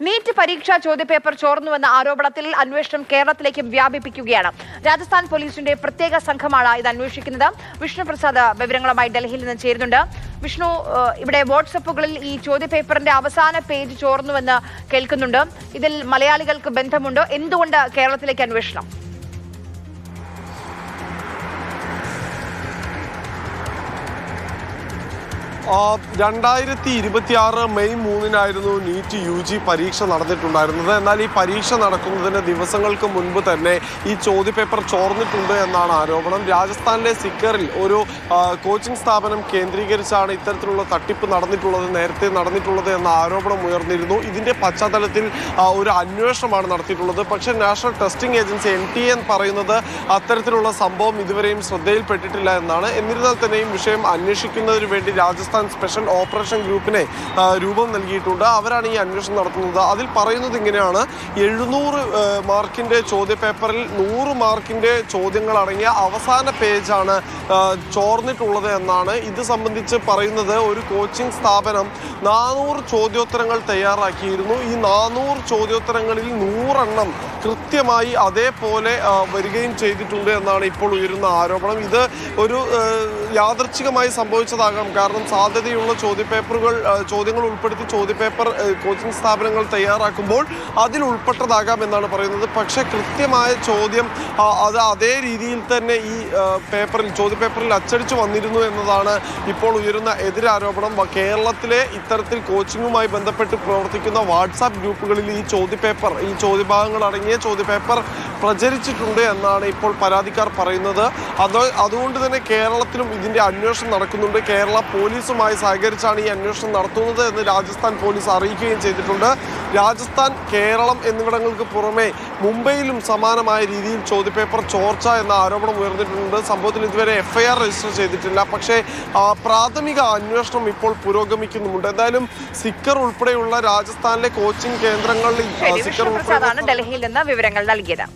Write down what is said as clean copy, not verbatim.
NEET പരീക്ഷാ ചോദ്യപേപ്പർ ചോർന്നുവെന്ന ആരോപണത്തിൽ അന്വേഷണം കേരളത്തിലേക്കും വ്യാപിപ്പിക്കുകയാണ്. രാജസ്ഥാൻ പോലീസിന്റെ പ്രത്യേക സംഘമാണ് ഇത് അന്വേഷിക്കുന്നത്. വിഷ്ണു പ്രസാദ് വിവരങ്ങളുമായി ഡൽഹിയിൽ നിന്ന് ചേരുന്നുണ്ട്. വിഷ്ണു, ഇവിടെ വാട്സപ്പുകളിൽ ഈ ചോദ്യപേപ്പറിന്റെ അവസാന പേജ് ചോർന്നുവെന്ന് കേൾക്കുന്നുണ്ട്. ഇതിൽ മലയാളികൾക്ക് ബന്ധമുണ്ടോ? എന്തുകൊണ്ട് കേരളത്തിലേക്ക് അന്വേഷണം? 2026 മെയ് 3-നായിരുന്നു നീറ്റ് UG പരീക്ഷ നടന്നിട്ടുണ്ടായിരുന്നത്. എന്നാൽ ഈ പരീക്ഷ നടക്കുന്നതിന് ദിവസങ്ങൾക്ക് മുൻപ് തന്നെ ഈ ചോദ്യപേപ്പർ ചോർന്നിട്ടുണ്ട് എന്നാണ് ആരോപണം. രാജസ്ഥാനിലെ സിക്കറിൽ ഒരു കോച്ചിങ് സ്ഥാപനം കേന്ദ്രീകരിച്ചാണ് ഇത്തരത്തിലുള്ള തട്ടിപ്പ് നേരത്തെ നടന്നിട്ടുള്ളത് എന്ന ആരോപണം ഉയർന്നിരുന്നു. ഇതിന്റെ പശ്ചാത്തലത്തിൽ ഒരു അന്വേഷണമാണ് നടത്തിയിട്ടുള്ളത്. പക്ഷേ നാഷണൽ ടെസ്റ്റിംഗ് ഏജൻസി NTA പറയുന്നത് അത്തരത്തിലുള്ള സംഭവം ഇതുവരെയും ശ്രദ്ധയിൽപ്പെട്ടിട്ടില്ല എന്നാണ്. എന്നിരുന്നാൽ തന്നെയും വിഷയം അന്വേഷിക്കുന്നതിന് വേണ്ടി രാജസ്ഥാൻ സ്പെഷ്യൽ ഓപ്പറേഷൻ ഗ്രൂപ്പിനെ രൂപം നൽകിയിട്ടുണ്ട്. അവരാണ് ഈ അന്വേഷണം നടത്തുന്നത്. അതിൽ പറയുന്നത് ഇങ്ങനെയാണ്: 700 മാർക്കിന്റെ ചോദ്യപേപ്പറിൽ 100 മാർക്കിന്റെ ചോദ്യങ്ങൾ അടങ്ങിയ അവസാന പേജാണ് ചോർന്നിട്ടുള്ളത് എന്നാണ്. ഇത് സംബന്ധിച്ച് പറയുന്നത് ഒരു കോച്ചിങ് സ്ഥാപനം 400 ചോദ്യോത്തരങ്ങൾ തയ്യാറാക്കിയിരുന്നു. ഈ 400 ചോദ്യോത്തരങ്ങളിൽ 100 എണ്ണം കൃത്യമായി അതേപോലെ വരികയും ചെയ്തിട്ടുണ്ട് എന്നാണ് ഇപ്പോൾ ഉയരുന്ന ആരോപണം. ഇത് ഒരു യാദൃച്ഛികമായി സംഭവിച്ചതാകാം. കാരണം സാധ്യതയുള്ള ചോദ്യങ്ങൾ ഉൾപ്പെടുത്തി ചോദ്യപേപ്പർ കോച്ചിങ് സ്ഥാപനങ്ങൾ തയ്യാറാക്കുമ്പോൾ അതിൽ ഉൾപ്പെട്ടതാകാം എന്നാണ് പറയുന്നത്. പക്ഷേ കൃത്യമായ ചോദ്യം അത് അതേ രീതിയിൽ തന്നെ ഈ ചോദ്യപേപ്പറിൽ അച്ചടിച്ചു വന്നിരുന്നു എന്നതാണ് ഇപ്പോൾ ഉയരുന്ന എതിരാരോപണം. കേരളത്തിലെ ഇത്തരത്തിൽ കോച്ചിങ്ങുമായി ബന്ധപ്പെട്ട് പ്രവർത്തിക്കുന്ന വാട്സാപ്പ് ഗ്രൂപ്പുകളിൽ ഈ ചോദ്യഭാഗങ്ങൾ അടങ്ങിയ ചോദ്യപേപ്പർ പ്രചരിച്ചിട്ടുണ്ട് എന്നാണ് ഇപ്പോൾ പരാതിക്കാർ പറയുന്നത്. അതുകൊണ്ട് തന്നെ കേരളത്തിലും ഇതിന്റെ അന്വേഷണം നടക്കുന്നുണ്ട്. കേരള പോലീസുമായി സഹകരിച്ചാണ് ഈ അന്വേഷണം നടത്തുന്നത് എന്ന് രാജസ്ഥാൻ പോലീസ് അറിയിക്കുകയും ചെയ്തിട്ടുണ്ട്. രാജസ്ഥാൻ, കേരളം എന്നിവിടങ്ങൾക്ക് പുറമെ മുംബൈയിലും സമാനമായ രീതിയിൽ ചോദ്യപേപ്പർ ചോർച്ച എന്ന ആരോപണം ഉയർന്നിട്ടുണ്ട്. സംഭവത്തിൽ ഇതുവരെ FIR രജിസ്റ്റർ ചെയ്തിട്ടില്ല. പക്ഷേ പ്രാഥമിക അന്വേഷണം ഇപ്പോൾ പുരോഗമിക്കുന്നുമുണ്ട്. എന്തായാലും സിക്കർ ഉൾപ്പെടെയുള്ള രാജസ്ഥാനിലെ കോച്ചിങ് കേന്ദ്രങ്ങളിൽ ഡൽഹിയിൽ നിന്ന് വിവരങ്ങൾ നൽകിയത്.